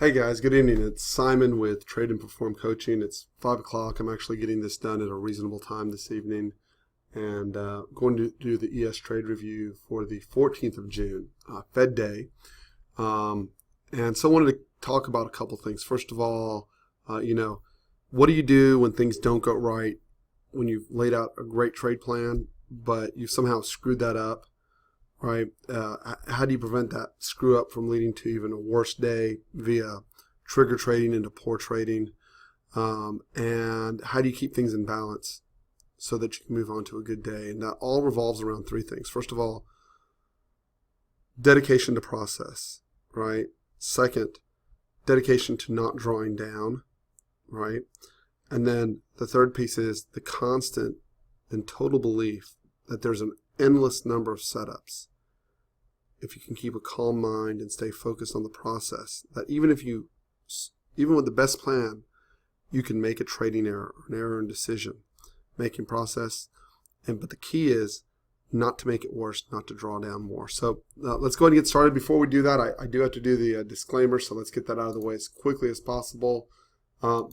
Hey guys, good evening. It's Simon with Trade and Perform Coaching. It's 5 o'clock. I'm actually getting this done at a reasonable time this evening and going to do the ES Trade Review for the 14th of June, Fed Day. And so I wanted to talk about a couple things. First of all, what do you do when things don't go right, when you've laid out a great trade plan, but you've somehow screwed that up? Right? How do you prevent that screw up from leading to even a worse day via trigger trading into poor trading? And how do you keep things in balance so that you can move on to a good day? And that all revolves around three things. First of all, dedication to process, right? Second, dedication to not drawing down, right? And then the third piece is the constant and total belief that there's an endless number of setups. If you can keep a calm mind and stay focused on the process, that even with the best plan, you can make a trading error, an error in decision making process. But the key is not to make it worse, not to draw down more. So let's go ahead and get started. Before we do that, I do have to do the disclaimer, so let's get that out of the way as quickly as possible.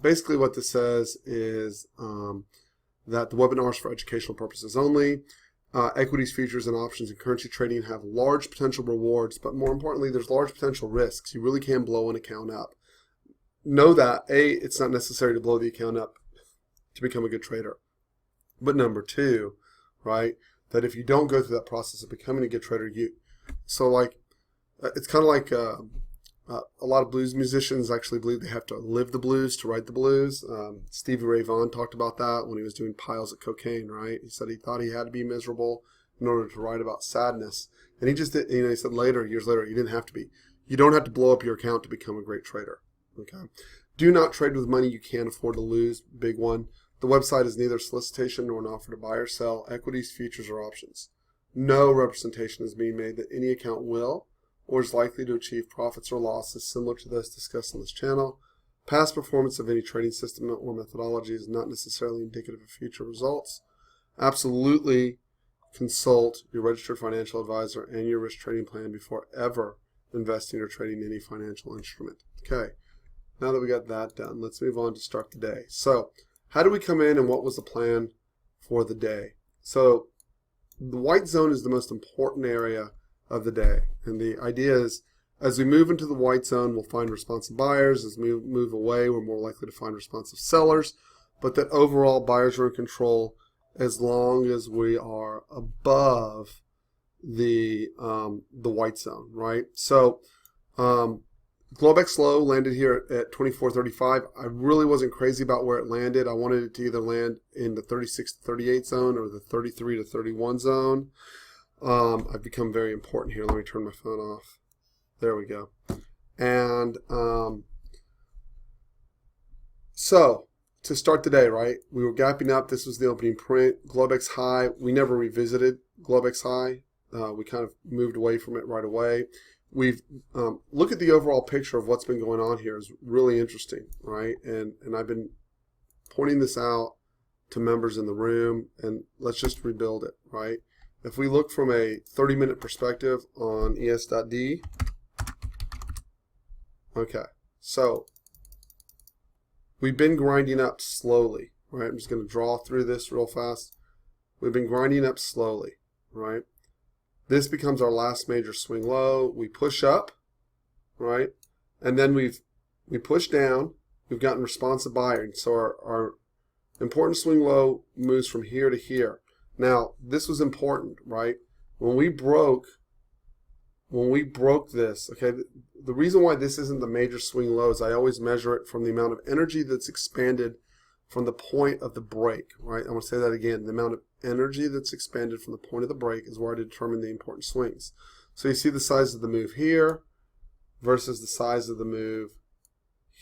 Basically what this says is that the webinar is for educational purposes only. Equities, futures, and options and currency trading have large potential rewards, but more importantly, there's large potential risks. You really can blow an account up. Know that, A, it's not necessary to blow the account up to become a good trader. But number two, right, that if you don't go through that process of becoming a good trader, it's kind of like a lot of blues musicians actually believe they have to live the blues to write the blues. Stevie Ray Vaughan talked about that when he was doing Piles of Cocaine, right? He said he thought he had to be miserable in order to write about sadness. And he just did, he said years later, you didn't have to be. You don't have to blow up your account to become a great trader, okay? Do not trade with money you can't afford to lose, big one. The website is neither solicitation nor an offer to buy or sell equities, futures, or options. No representation is being made that any account will or is likely to achieve profits or losses similar to those discussed on this channel. Past performance of any trading system or methodology is not necessarily indicative of future results. Absolutely consult your registered financial advisor and your risk trading plan before ever investing or trading any financial instrument. Okay, now that we got that done, let's move on to start the day. So, how do we come in and what was the plan for the day? So, the white zone is the most important area of the day. And the idea is, as we move into the white zone, we'll find responsive buyers. As we move away, we're more likely to find responsive sellers. But that overall, buyers are in control as long as we are above the white zone, right? So, Globex low landed here at 24.35. I really wasn't crazy about where it landed. I wanted it to either land in the 36 to 38 zone or the 33 to 31 zone. I've become very important here. Let me turn my phone off. There we go. And so to start the day, right, we were gapping up. This was the opening print. Globex high. We never revisited Globex high. We kind of moved away from it right away. We've look at the overall picture of what's been going on here is really interesting, right? And I've been pointing this out to members in the room, and let's just rebuild it, right? If we look from a 30-minute perspective on ES.D, okay, so we've been grinding up slowly, right? I'm just going to draw through this real fast. We've been grinding up slowly, right? This becomes our last major swing low. We push up, right? And then we push down. We've gotten responsive buying. So our important swing low moves from here to here. Now, this was important, right? When we broke this, okay, the reason why this isn't the major swing low is I always measure it from the amount of energy that's expanded from the point of the break, right? I'm going to say that again. The amount of energy that's expanded from the point of the break is where I determine the important swings. So you see the size of the move here versus the size of the move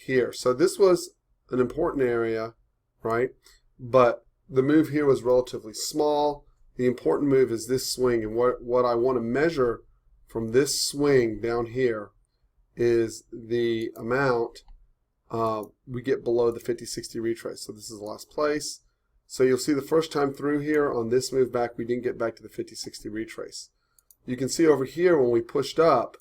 here. So this was an important area, right? But the move here was relatively small. The important move is this swing, and what I want to measure from this swing down here is the amount we get below the 50-60 retrace. So this is the last place. So you'll see the first time through here on this move back, we didn't get back to the 50-60 retrace. You can see over here when we pushed up,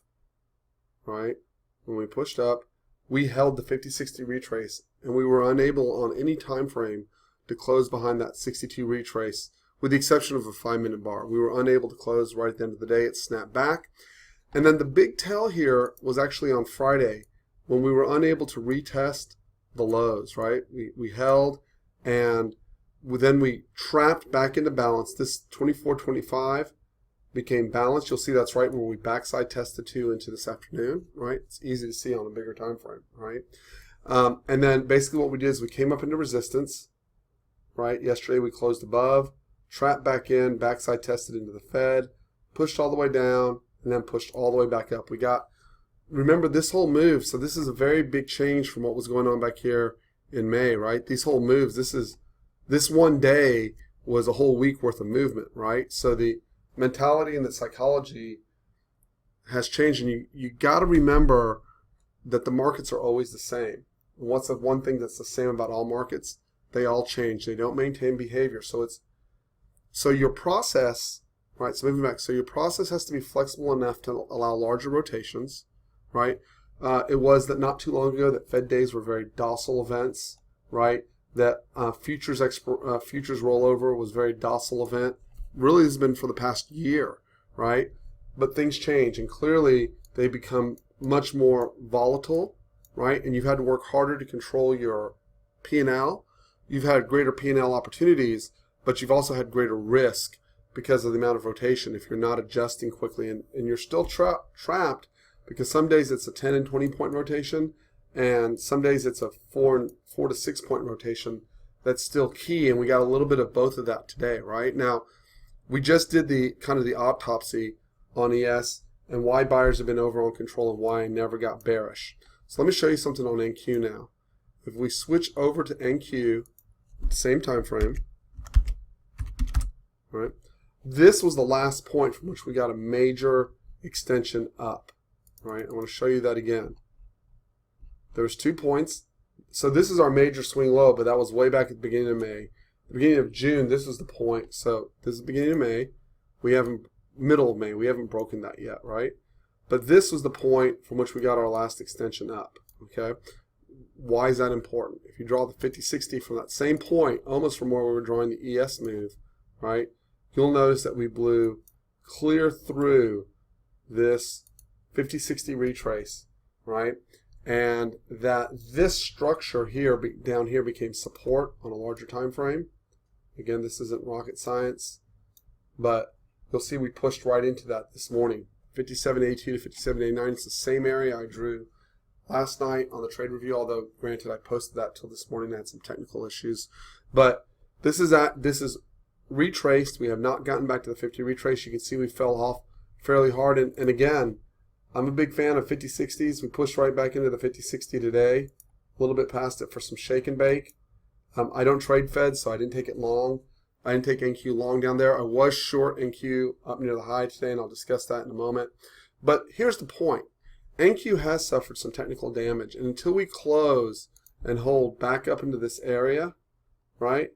right? When we pushed up, we held the 50-60 retrace, and we were unable on any time frame to close behind that 62 retrace, with the exception of a 5-minute bar. We were unable to close right at the end of the day. It snapped back. And then the big tell here was actually on Friday when we were unable to retest the lows, right? We held, and then we trapped back into balance. This 24.25 became balanced. You'll see that's right where we backside tested to into this afternoon, right? It's easy to see on a bigger time frame, right? And then basically what we did is we came up into resistance, right? Yesterday we closed above, trapped back in, backside tested into the Fed, pushed all the way down, and then pushed all the way back up. Remember this whole move, so this is a very big change from what was going on back here in May, right? These whole moves, this one day was a whole week worth of movement, right? So the mentality and the psychology has changed, and you got to remember that the markets are always the same. And what's the one thing that's the same about all markets? They all change. They don't maintain behavior. So your process, right? So moving back, so your process has to be flexible enough to allow larger rotations, right? It was that not too long ago that Fed days were very docile events, right? That futures rollover was a very docile event. Really has been for the past year, right? But things change, and clearly they become much more volatile, right? And you've had to work harder to control your P&L. You've had greater P&L opportunities, but you've also had greater risk because of the amount of rotation if you're not adjusting quickly, and you're still trapped because some days it's a 10 and 20 point rotation, and some days it's a 4 to 6 point rotation. That's still key, and we got a little bit of both of that today, right? Now, we just did the kind of the autopsy on ES and why buyers have been over on control and why I never got bearish. So let me show you something on NQ now. If we switch over to NQ, same time frame, right? This was the last point from which we got a major extension up, right? I want to show you that again. There's 2 points. So this is our major swing low, but that was way back at the beginning of May. The beginning of June, this is the point. So this is the beginning of May. We haven't, middle of May, we haven't broken that yet, right? But this was the point from which we got our last extension up, okay? Why is that important? If you draw the 50-60 from that same point, almost from where we were drawing the ES move, right? You'll notice that we blew clear through this 50-60 retrace, right? And that this structure here, down here, became support on a larger time frame. Again, this isn't rocket science, but you'll see we pushed right into that this morning. 57.82 to 57.89. It's the same area I drew last night on the trade review, although granted I posted that till this morning. I had some technical issues. But this is retraced. We have not gotten back to the 50 retrace. You can see we fell off fairly hard. And again, I'm a big fan of 50-60s. We pushed right back into the 50-60 today, a little bit past it for some shake and bake. I don't trade Fed, so I didn't take it long. I didn't take NQ long down there. I was short NQ up near the high today, and I'll discuss that in a moment. But here's the point. NQ has suffered some technical damage, and until we close and hold back up into this area, right,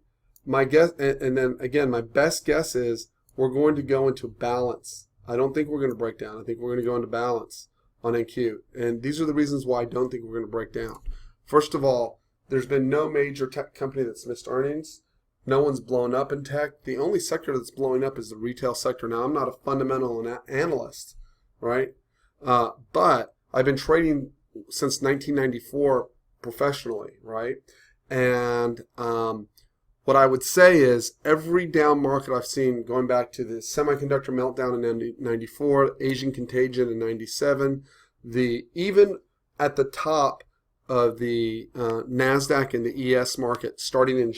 my guess, and then again, my best guess is we're going to go into balance. I don't think we're going to break down. I think we're going to go into balance on NQ. And these are the reasons why I don't think we're going to break down. First of all, there's been no major tech company that's missed earnings. No one's blown up in tech. The only sector that's blowing up is the retail sector. Now, I'm not a fundamental analyst, right? But I've been trading since 1994 professionally, right? And what I would say is every down market I've seen, going back to the semiconductor meltdown in 94, Asian contagion in 97, even at the top of the NASDAQ and the ES market starting in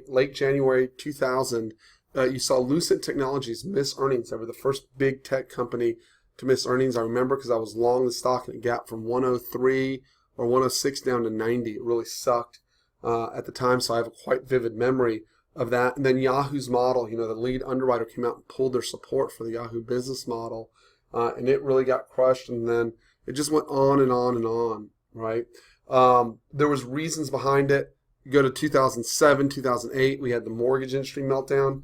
late January 2000, you saw Lucent Technologies miss earnings. They were the first big tech company to miss earnings. I remember because I was long the stock and it gapped from 103 or 106 down to 90. It really sucked at the time, so I have a quite vivid memory of that. And then Yahoo's model, the lead underwriter came out and pulled their support for the Yahoo business model, and it really got crushed, and then it just went on and on and on, right? There was reasons behind it. You go to 2007, 2008, we had the mortgage industry meltdown.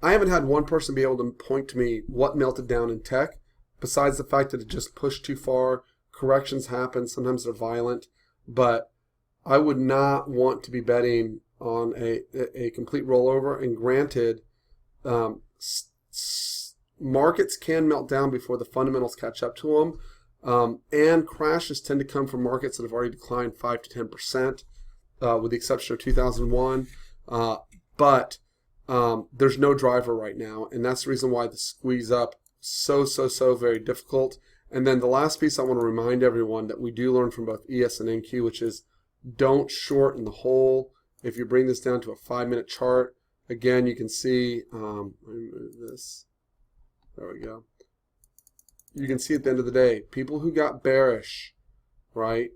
I haven't had one person be able to point to me what melted down in tech, besides the fact that it just pushed too far, corrections happen. Sometimes they're violent, but I would not want to be betting on a complete rollover. And granted, markets can melt down before the fundamentals catch up to them. And crashes tend to come from markets that have already declined 5 to 10%, with the exception of 2001. But there's no driver right now, and that's the reason why the squeeze up so very difficult. And then the last piece I want to remind everyone that we do learn from both ES and NQ, which is don't short in the hole. If you bring this down to a 5-minute chart, again, you can see, let me move this. There we go. You can see at the end of the day, people who got bearish, right,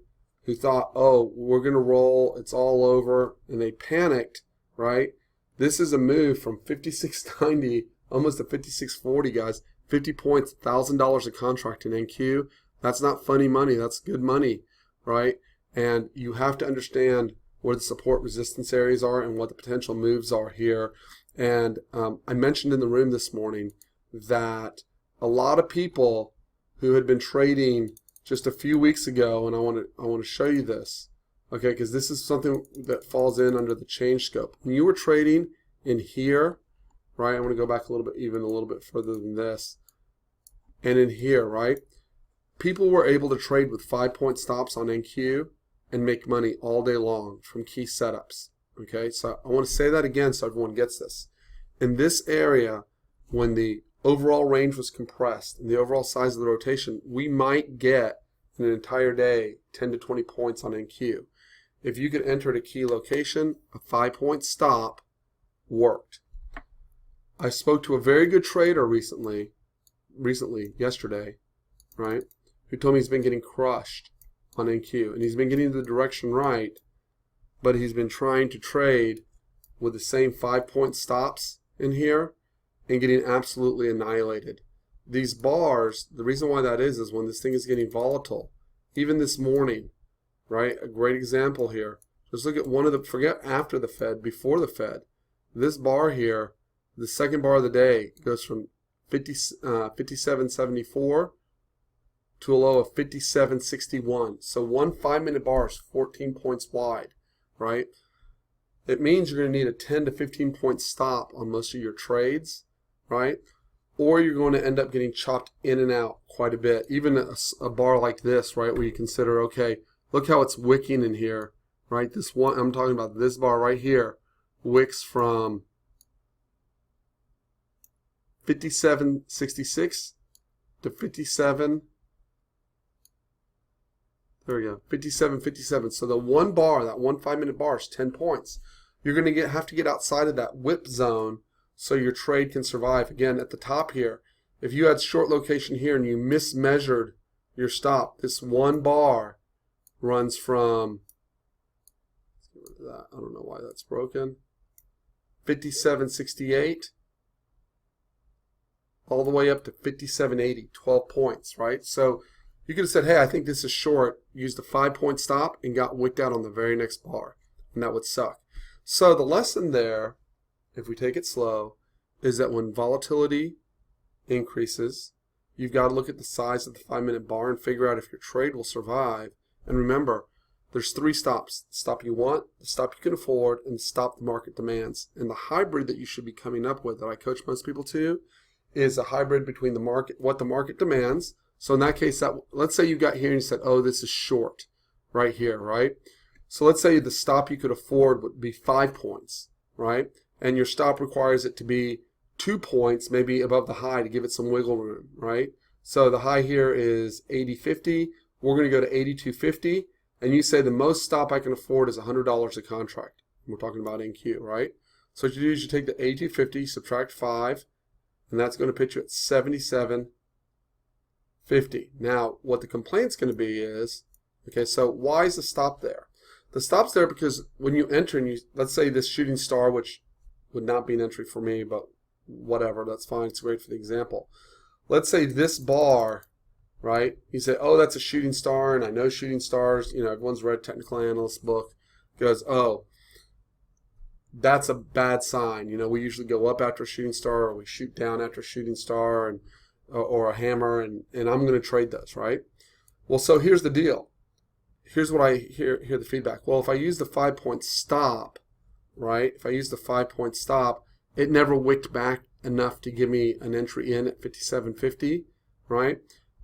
who thought, oh, we're going to roll, it's all over, and they panicked, right? This is a move from 56.90 almost to 56.40, guys. 50 points, $1,000 a contract in NQ. That's not funny money. That's good money, right? And you have to understand where the support resistance areas are and what the potential moves are here. And I mentioned in the room this morning that a lot of people who had been trading just a few weeks ago, and I want to show you this, okay, because this is something that falls in under the change scope. When you were trading in here, right, I want to go back a little bit, even a little bit further than this, and in here, right, people were able to trade with 5-point stops on NQ and make money all day long from key setups. Okay, so I want to say that again so everyone gets this. In this area, when the overall range was compressed and the overall size of the rotation, we might get in an entire day 10 to 20 points on NQ. If you could enter at a key location, a 5-point stop worked. I spoke to a very good trader recently, yesterday, right, who told me he's been getting crushed on NQ, and he's been getting the direction right, but he's been trying to trade with the same 5-point stops in here and getting absolutely annihilated. These bars, the reason why that is when this thing is getting volatile. Even this morning, right, a great example here. Just look at one of the, forget after the Fed, before the Fed. This bar here, the second bar of the day, goes from 57.74 to a low of 57.61. So one 5-minute bar is 14 points wide, right? It means you're going to need a 10 to 15 point stop on most of your trades, right? Or you're going to end up getting chopped in and out quite a bit. Even a bar like this, right, where you consider, okay, look how it's wicking in here, right? This one, I'm talking about this bar right here, wicks from 57.66 to 57. There we go, 57.57. So the one bar, that one 5-minute bar is 10 points. You're going to have to get outside of that whip zone so your trade can survive. Again, at the top here, if you had short location here and you mismeasured your stop, this one bar runs from, let's get rid of that. I don't know why that's broken, 57.68 all the way up to 57.80, 12 points, right? So you could have said, hey, I think this is short, used a 5-point stop and got wicked out on the very next bar, and that would suck. So the lesson there, if we take it slow, is that when volatility increases, you've got to look at the size of the 5-minute bar and figure out if your trade will survive. And remember, there's 3 stops: the stop you want, the stop you can afford, and the stop the market demands. And the hybrid that you should be coming up with, that I coach most people to, is a hybrid between the market, what the market demands. So in that case, that, let's say you got here and you said, oh, this is short right here, right? So let's say the stop you could afford would be 5 points, right? And your stop requires it to be 2 points, maybe above the high, to give it some wiggle room, right? So the high here is 80.50. We're going to go to 82.50. And you say the most stop I can afford is $100 a contract. We're talking about NQ, right? So what you do is you take the 82.50, subtract 5, and that's going to put you at 77.50. Now, what the complaint's going to be is, okay, so why is the stop there? The stop's there because when you enter, and you, let's say this shooting star, which would not be an entry for me, but whatever, that's fine, it's great for the example. Let's say this bar, right, you say, oh, that's a shooting star, and I know shooting stars, you know, everyone's read Technical Analyst book, goes, oh, that's a bad sign. You know, we usually go up after a shooting star, or we shoot down after a shooting star, and or a hammer, and I'm going to trade those, right? Well, so here's the deal. Here's what I hear the feedback. Well, if I use the 5-point stop, right? If I use the 5-point stop, it never wicked back enough to give me an entry in at 57.50, right?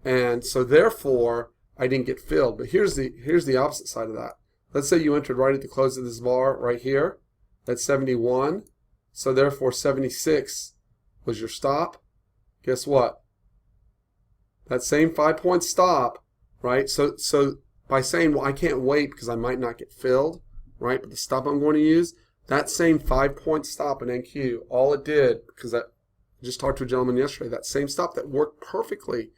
And so therefore, I didn't get filled. But here's the opposite side of that. Let's say you entered right at the close of this bar right here at 71. So therefore 76 was your stop. Guess what? That same 5-point stop, right? So by saying, well, I can't wait because I might not get filled, right? But the stop I'm going to use, that same 5-point stop in NQ, all it did, because I just talked to a gentleman yesterday, that same stop that worked perfectly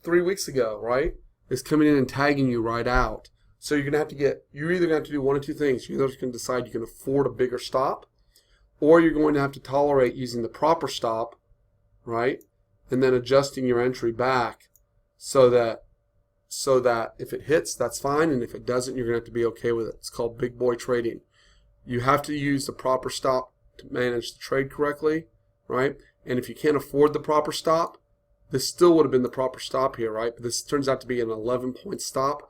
3 weeks ago, right, is coming in and tagging you right out. So you're either going to have to do one of two things. You're either going to decide you can afford a bigger stop, or you're going to have to tolerate using the proper stop, right, and then adjusting your entry back so that if it hits, that's fine, and if it doesn't, you're going to have to be okay with it. It's called big boy trading. You have to use the proper stop to manage the trade correctly, right? And if you can't afford the proper stop, this still would have been the proper stop here, right? But this turns out to be an 11-point stop.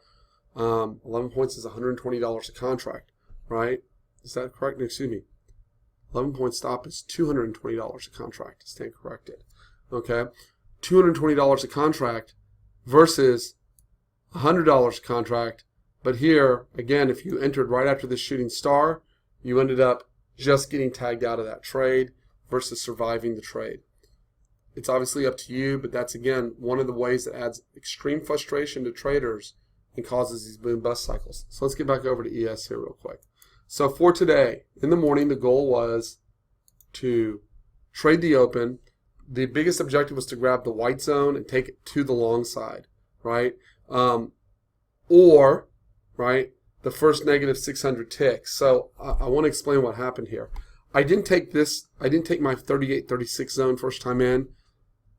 11 points is $120 a contract, right? Is that correct? No, excuse me. 11-point stop is $220 a contract. Stand corrected. Okay, $220 a contract versus $100 a contract. But here, again, if you entered right after this shooting star, you ended up just getting tagged out of that trade versus surviving the trade. It's obviously up to you, but that's, again, one of the ways that adds extreme frustration to traders and causes these boom-bust cycles. So let's get back over to ES here real quick. So for today, in the morning, the goal was to trade the open. The biggest objective was to grab the white zone and take it to the long side, right? Or, right, the first negative 600 tick. So I want to explain what happened here. I didn't take my 38-36 zone first time in.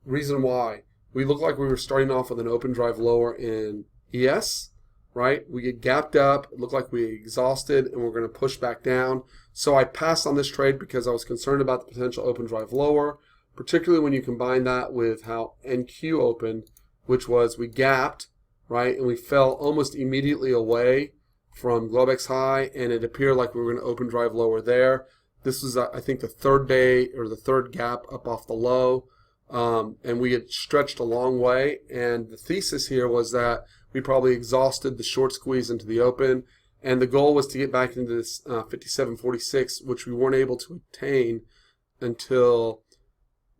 Reason why. We looked like we were starting off with an open drive lower in ES, right? We get gapped up. It looked like we exhausted, and we're going to push back down. So I passed on this trade because I was concerned about the potential open drive lower, particularly when you combine that with how NQ opened, which was we gapped, right, and we fell almost immediately away from Globex high, and it appeared like we were going to open drive lower there. This was, I think, the third day or the third gap up off the low, and we had stretched a long way. And the thesis here was that we probably exhausted the short squeeze into the open, and the goal was to get back into this 57.46, which we weren't able to attain until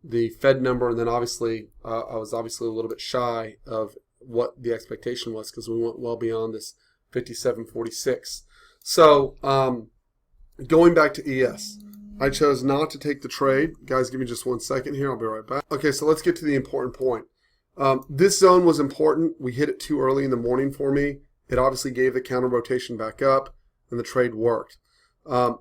the Fed number, and then obviously I was obviously a little bit shy of what the expectation was because we went well beyond this 57.46. So going back to ES, I chose not to take the trade. Guys, give me just 1 second here. I'll be right back. Okay, so let's get to the important point. This zone was important. We hit it too early in the morning for me. It obviously gave the counter rotation back up, and the trade worked.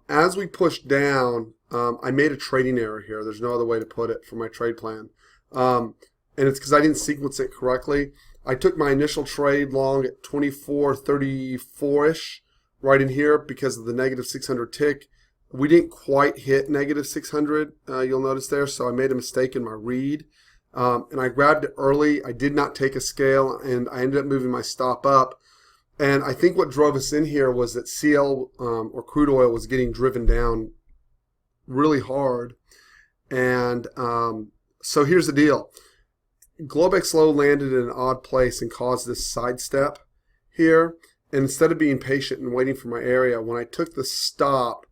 As we pushed down, I made a trading error here. There's no other way to put it for my trade plan. And it's because I didn't sequence it correctly. I took my initial trade long at 24.34-ish right in here because of the negative 600 tick. We didn't quite hit negative 600, you'll notice there, so I made a mistake in my read. And I grabbed it early. I did not take a scale, and I ended up moving my stop up. And I think what drove us in here was that CL or crude oil was getting driven down really hard. And so here's the deal. Globex low landed in an odd place and caused this sidestep here. And instead of being patient and waiting for my area, when I took the stop,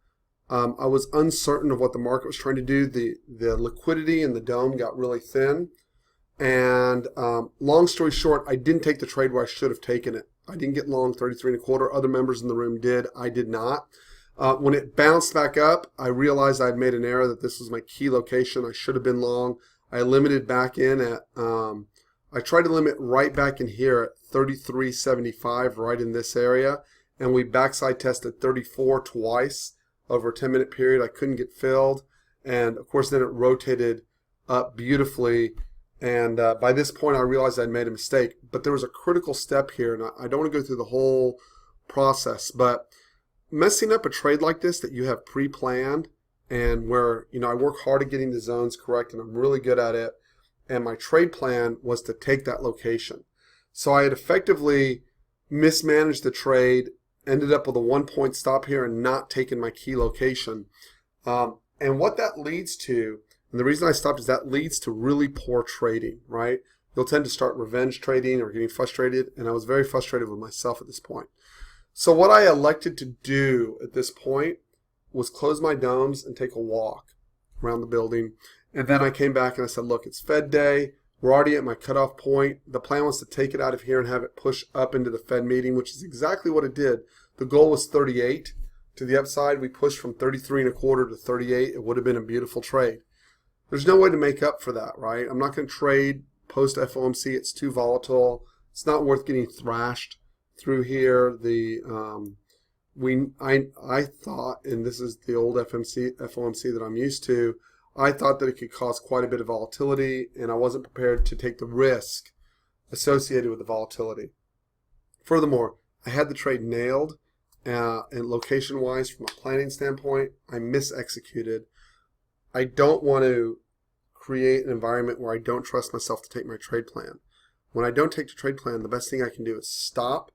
I was uncertain of what the market was trying to do. The liquidity in the dome got really thin. And long story short, I didn't take the trade where I should have taken it. I didn't get long 33.25. Other members in the room did. I did not. When it bounced back up, I realized I'd made an error, that this was my key location. I should have been long. I limited back in at, I tried to limit right back in here at 33.75, right in this area. And we backside tested 34 twice over a 10-minute period. I couldn't get filled. And of course, then it rotated up beautifully. And by this point, I realized I'd made a mistake. But there was a critical step here, and I don't want to go through the whole process. But messing up a trade like this that you have pre-planned, and where, you know, I work hard at getting the zones correct, and I'm really good at it, and my trade plan was to take that location. So I had effectively mismanaged the trade, ended up with a 1 point stop here and not taken my key location. And what that leads to, and the reason I stopped is that leads to really poor trading, right? You'll tend to start revenge trading or getting frustrated, and I was very frustrated with myself at this point. So what I elected to do at this point was close my domes and take a walk around the building. And then I came back and I said, look, it's Fed day. We're already at my cutoff point. The plan was to take it out of here and have it push up into the Fed meeting, which is exactly what it did. The goal was 38 to the upside. We pushed from 33 and a quarter to 38. It would have been a beautiful trade. There's no way to make up for that, right? I'm not going to trade post FOMC. It's too volatile. It's not worth getting thrashed through here. I thought, and this is the old FOMC that I'm used to, I thought that it could cause quite a bit of volatility, and I wasn't prepared to take the risk associated with the volatility. Furthermore, I had the trade nailed, and location-wise, from a planning standpoint, I misexecuted. I don't want to create an environment where I don't trust myself to take my trade plan. When I don't take the trade plan, the best thing I can do is stop,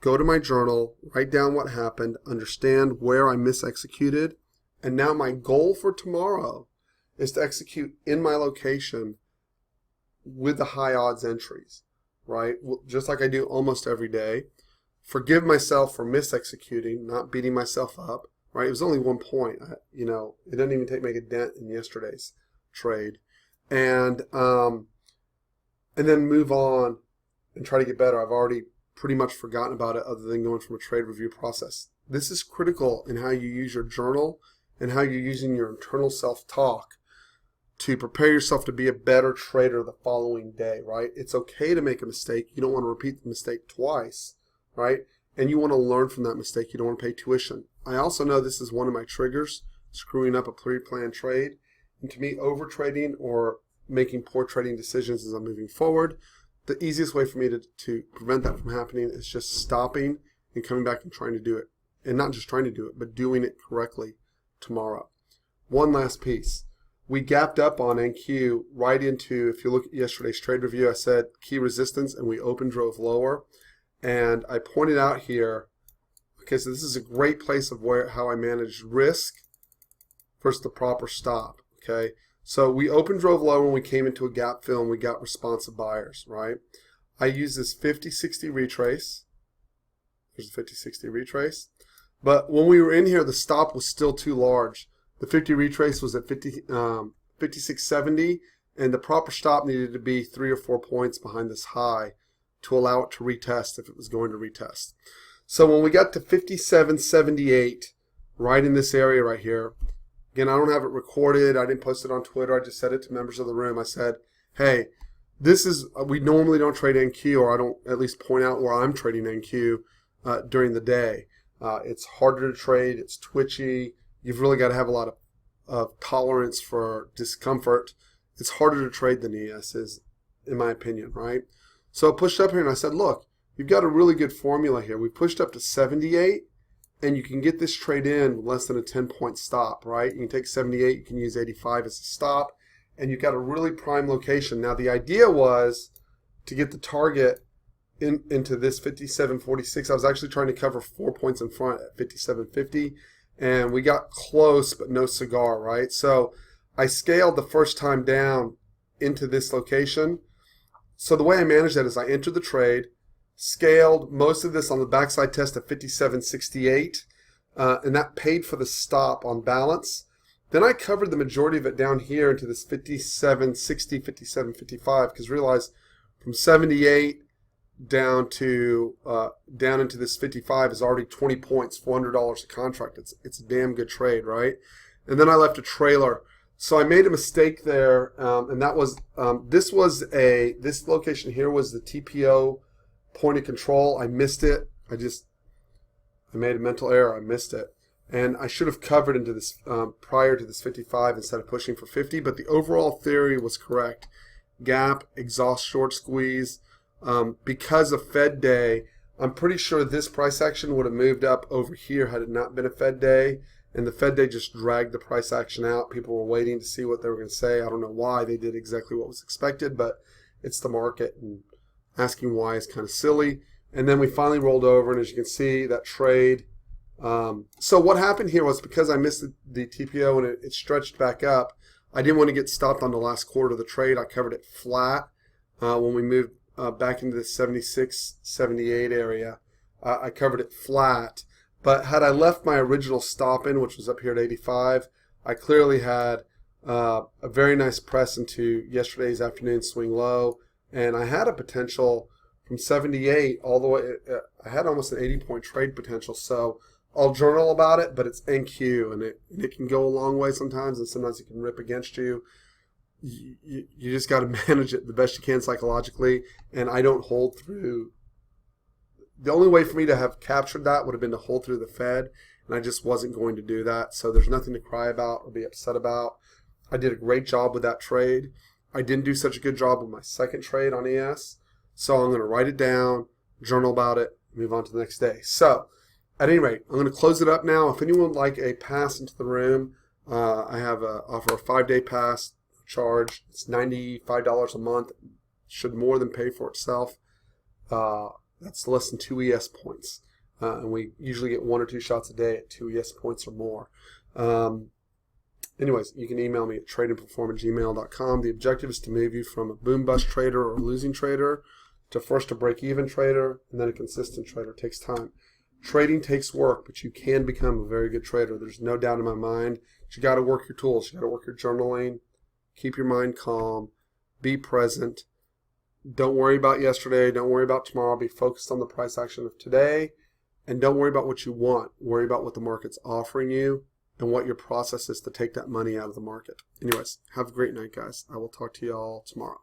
go to my journal, write down what happened, understand where I misexecuted, and now my goal for tomorrow is to execute in my location with the high odds entries, right? Just like I do almost every day. Forgive myself for misexecuting, not beating myself up, right? It was only 1 point. It didn't even make a dent in yesterday's trade. And then move on and try to get better. I've already pretty much forgotten about it other than going from a trade review process. This is critical in how you use your journal and how you're using your internal self-talk to prepare yourself to be a better trader the following day, right? It's okay to make a mistake. You don't want to repeat the mistake twice, right? And you want to learn from that mistake. You don't want to pay tuition. I also know this is one of my triggers, screwing up a pre-planned trade. And to me, over-trading or making poor trading decisions as I'm moving forward, the easiest way for me to prevent that from happening is just stopping and coming back and trying to do it. And not just trying to do it, but doing it correctly tomorrow. One last piece. We gapped up on NQ right into, if you look at yesterday's trade review, I said key resistance and we open drove lower. And I pointed out here, okay, so this is a great place of how I managed risk versus the proper stop, okay? So we open drove lower when we came into a gap fill and we got responsive buyers, right? I use this 50-60 retrace. There's a 50-60 retrace. But when we were in here, the stop was still too large. The 50 retrace was at 56.70, and the proper stop needed to be 3 or 4 points behind this high to allow it to retest if it was going to retest. So when we got to 57.78, right in this area right here, again, I don't have it recorded. I didn't post it on Twitter. I just said it to members of the room. I said, hey, we normally don't trade NQ, or I don't at least point out where I'm trading NQ during the day. It's harder to trade. It's twitchy. You've really got to have a lot of tolerance for discomfort. It's harder to trade than ES is, in my opinion, right? So I pushed up here and I said, look, you've got a really good formula here. We pushed up to 78, and you can get this trade in with less than a 10-point stop, right? You can take 78, you can use 85 as a stop, and you've got a really prime location. Now, the idea was to get the target into this 57.46. I was actually trying to cover 4 points in front at 57.50. And we got close, but no cigar, right? So I scaled the first time down into this location. So the way I managed that is I entered the trade, scaled most of this on the backside test at 57.68, and that paid for the stop on balance. Then I covered the majority of it down here into this 57.60, 57.55, because realize from 78 down into this 55 is already 20 points, $400 a contract. It's a damn good trade, right? And then I left a trailer. So I made a mistake there, and that was this location here was the TPO point of control. I missed it. I made a mental error. I missed it, and I should have covered into this prior to this 55 instead of pushing for 50. But the overall theory was correct. Gap, exhaust, short squeeze. Because of Fed day, I'm pretty sure this price action would have moved up over here had it not been a Fed day, and the Fed day just dragged the price action out. People were waiting to see what they were going to say. I don't know why. They did exactly what was expected, but it's the market, and asking why is kind of silly. And then we finally rolled over, and as you can see, that trade. So what happened here was because I missed the TPO and it stretched back up, I didn't want to get stopped on the last quarter of the trade. I covered it flat when we moved back into the 76, 78 area. I covered it flat. But had I left my original stop in, which was up here at 85, I clearly had a very nice press into yesterday's afternoon swing low. And I had a potential from 78 all the way, I had almost an 80-point trade potential. So I'll journal about it, but it's NQ, and it can go a long way sometimes, and sometimes it can rip against you. You just got to manage it the best you can psychologically, and I don't hold through. The only way for me to have captured that would have been to hold through the Fed, and I just wasn't going to do that, so there's nothing to cry about or be upset about. I did a great job with that trade. I didn't do such a good job with my second trade on ES, so I'm going to write it down, journal about it, move on to the next day. So, at any rate, I'm going to close it up now. If anyone would like a pass into the room, I have offer a 5-day pass charge. It's $95 a month. Should more than pay for itself. That's less than 2 ES points. And we usually get 1 or 2 shots a day at 2 ES points or more. Anyways, you can email me at tradingperform@gmail.com. The objective is to move you from a boom-bust trader or losing trader to first a break-even trader and then a consistent trader. It takes time. Trading takes work, but you can become a very good trader. There's no doubt in my mind. But you got to work your tools. You got to work your journaling. Keep your mind calm. Be present. Don't worry about yesterday. Don't worry about tomorrow. Be focused on the price action of today. And don't worry about what you want. Worry about what the market's offering you and what your process is to take that money out of the market. Anyways, have a great night, guys. I will talk to you all tomorrow.